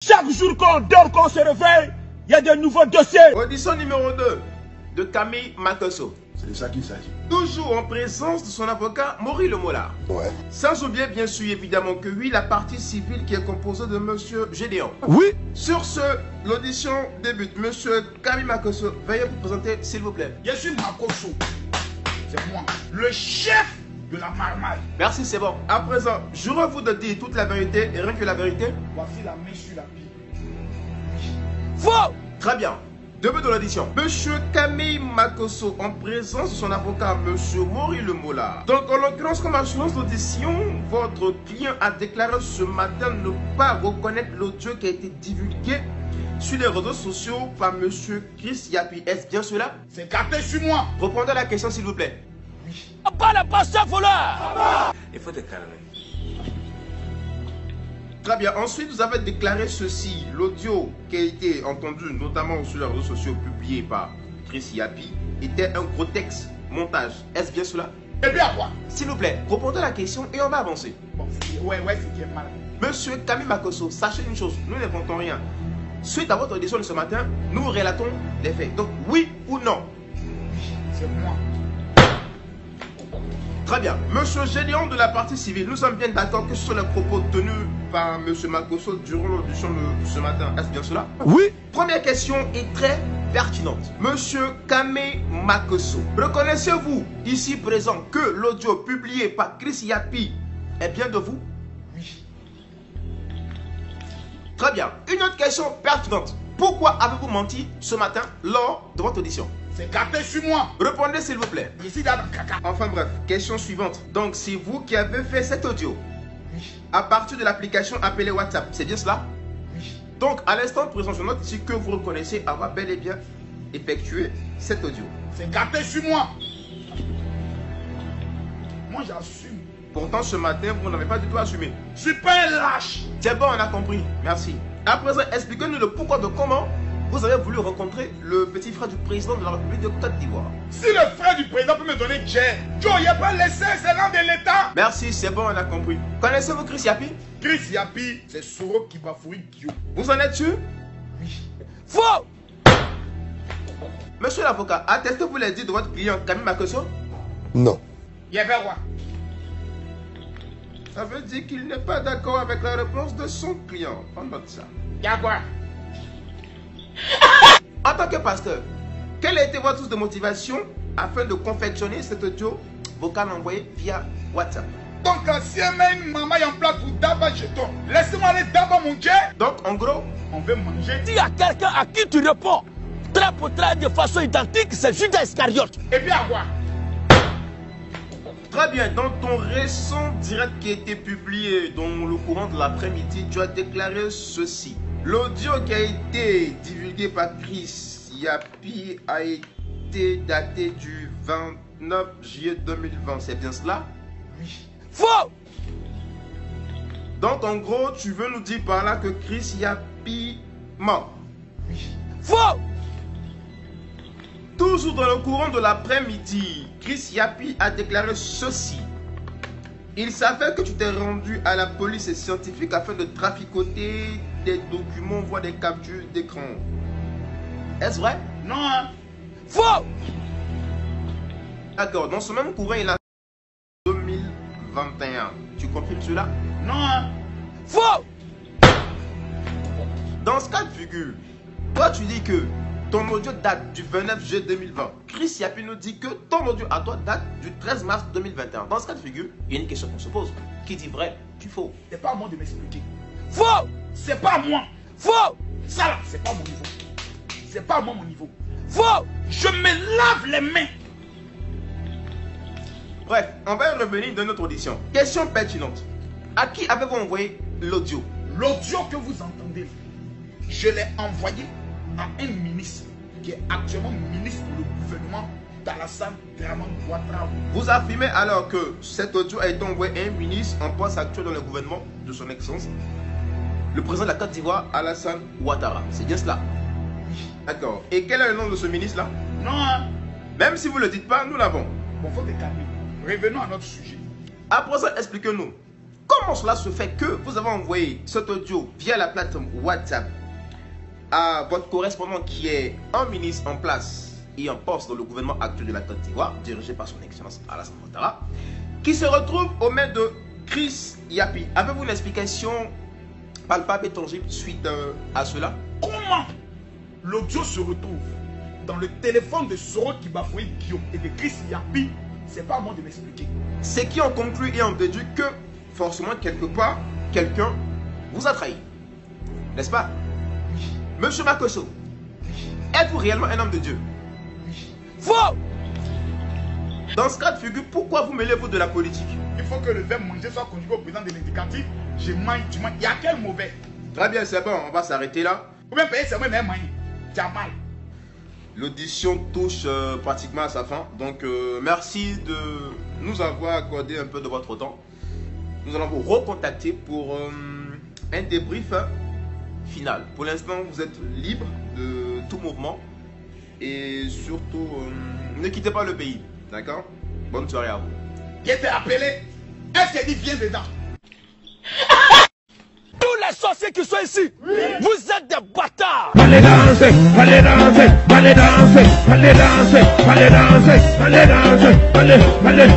Chaque jour qu'on dort, qu'on se réveille, il y a de nouveaux dossiers. Audition numéro 2 de Camille Makosso. C'est de ça qu'il s'agit. Toujours en présence de son avocat Maurice Lemola. Ouais. Sans oublier bien sûr évidemment que oui, la partie civile qui est composée de Monsieur Gédéon. Oui. Sur ce, l'audition débute. Monsieur Camille Makosso, veuillez vous présenter s'il vous plaît. Je suis Makosso. C'est moi, le chef de la marmaille. Merci, c'est bon. À présent, jurez-vous de dire toute la vérité et rien que la vérité. Voici la main sur la Bible. Faux. Très bien. Début de l'audition. Monsieur Camille Makosso, en présence de son avocat, Monsieur Maurice Lemola. Donc, en l'occurrence, comme assurance d'audition, votre client a déclaré ce matin ne pas reconnaître l'audio qui a été divulgué sur les réseaux sociaux par Monsieur Chris Yapi. Est-ce bien cela? C'est gâté sur moi. Répondez à la question, s'il vous plaît. Oui. Pas la pasteur voleur. Il faut te calmer. Très bien. Ensuite, vous avez déclaré ceci. L'audio qui a été entendu, notamment sur les réseaux sociaux publiés par Chris Yapi, était un gros texte montage. Est-ce bien cela? Et bien quoi? S'il vous plaît, répondez à la question et on va avancer. Bon, ouais, c'est qui est mal. Monsieur Camille Makosso, sachez une chose, nous n'inventons rien. Suite à votre audition de ce matin, nous relatons les faits. Donc, oui ou non? Oui, c'est moi. Très bien. Monsieur Gédéon de la partie civile, nous sommes bien d'accord que ce sont les propos tenus par Monsieur Makosso durant l'audition de ce matin. Est-ce bien cela? Oui. Première question est très pertinente. Monsieur Camille Makosso, reconnaissez-vous ici présent que l'audio publié par Chris Yapi est bien de vous? Oui. Très bien. Une autre question pertinente. Pourquoi avez-vous menti ce matin lors de votre audition? C'est gâté sur moi. Répondez s'il vous plaît. Je suis dans le caca. Enfin bref, question suivante. Donc c'est vous qui avez fait cet audio Oui. à partir de l'application appelée WhatsApp, c'est bien cela? Oui. Donc à l'instant présent, je note ici que vous reconnaissez avoir bel et bien effectué cet audio. C'est gâté sur moi. Moi j'assume. Pourtant ce matin, vous n'avez pas du tout assumé. Je suis pas un lâche. C'est bon, on a compris. Merci. À présent, expliquez-nous le pourquoi de comment vous avez voulu rencontrer le petit frère du président de la République de Côte d'Ivoire. Si le frère du président peut me donner Djer, Joe, il n'y a pas laissé, c'est l'un de l'État. Merci, c'est bon, on a compris. Connaissez-vous Chris Yapi? Chris Yapi, c'est Soro qui va fouiller Guillaume. Vous en êtes sûr? Oui. Faux. Monsieur l'avocat, attestez-vous les dires de votre client Camille Makosso? Non. Il y avait quoi? Ça veut dire qu'il n'est pas d'accord avec la réponse de son client. On note ça. Il y a quoi? En tant que pasteur, quelle a été votre source de motivation afin de confectionner cet audio vocal envoyé via WhatsApp? Donc, si elle met une maman en place pour d'abord jeton, laissez-moi aller d'abord mon Djer. Donc, en gros, On veut manger. Dis à quelqu'un à qui tu réponds, trait pour trait de façon identique, c'est Judas Iscariote. Et puis à quoi? très bien, dans ton récent direct qui a été publié dans le courant de l'après-midi, tu as déclaré ceci. L'audio qui a été divulgué par Chris Yapi a été daté du 29 juillet 2020. C'est bien cela? Oui. Faux. Donc en gros, tu veux nous dire par là que Chris Yapi ment. Oui. Faux. Toujours dans le courant de l'après-midi, Chris Yapi a déclaré ceci. Il s'avère que tu t'es rendu à la police scientifique afin de traficoter des documents, voire des captures d'écran. Est-ce vrai? Non, hein? Faux. D'accord, dans ce même courant, il a 2021. Tu confirmes cela? Non, hein? Faux. Dans ce cas de figure, toi tu dis que ton audio date du 29 juillet 2020. Chris Yapi nous dit que ton audio à toi date du 13 mars 2021. Dans ce cas de figure, il y a une question qu'on se pose. Qui dit vrai, dit faux? C'est pas à moi de m'expliquer. Faux. C'est pas à moi. Faux. Ça là, c'est pas mon niveau. C'est pas à moi mon niveau. Faux. Je me lave les mains. Bref, on va y revenir dans notre audition. Question pertinente. À qui avez-vous envoyé l'audio? L'audio que vous entendez, je l'ai envoyé à un ministre qui est actuellement ministre pour le gouvernement d'Alassane Dramane Ouattara. Vous affirmez alors que cet audio a été envoyé à un ministre en poste actuel dans le gouvernement de son excellence, le président de la Côte d'Ivoire, Alassane Ouattara. C'est bien cela? Oui. D'accord. Et quel est le nom de ce ministre-là? Non, hein? Même si vous ne le dites pas, nous l'avons. Bon, faut te calmer. Revenons à notre sujet. Après ça, expliquez-nous. comment cela se fait que vous avez envoyé cet audio via la plateforme WhatsApp à votre correspondant qui est un ministre en place et en poste dans le gouvernement actuel de la Côte d'Ivoire, dirigé par son excellence Alassane Ouattara, qui se retrouve aux mains de Chris Yapi? Avez-vous une explication palpable et tangible suite à cela? Comment l'audio se retrouve dans le téléphone de Soro Kibafoui Guillaume et de Chris Yapi? C'est pas à moi de m'expliquer. C'est qui ont conclu et ont déduit que forcément quelque part, quelqu'un vous a trahi. N'est-ce pas? Monsieur Makosso, êtes-vous réellement un homme de Dieu? Faux! Dans ce cas de figure, pourquoi vous mêlez-vous de la politique? Il faut que le verbe manger soit conjugué au présent de l'indicatif. Je mange, tu manges. Il y a quel mauvais? Très bien, c'est bon, on va s'arrêter là. Ou bien payer, c'est moi, mais manger. Tu as mal. L'audition touche pratiquement à sa fin. Donc, merci de nous avoir accordé un peu de votre temps. Nous allons vous recontacter pour un débrief final. Pour l'instant, vous êtes libre de tout mouvement. Et surtout, ne quittez pas le pays. D'accord? Bonne soirée à vous. Qui était appelé? Est-ce qu'elle dit viens dedans? Tous les sorciers qui sont ici, vous êtes des bâtards. Allez danser, allez danser, allez danser, allez danser, allez danser, allez danser, allez, allez.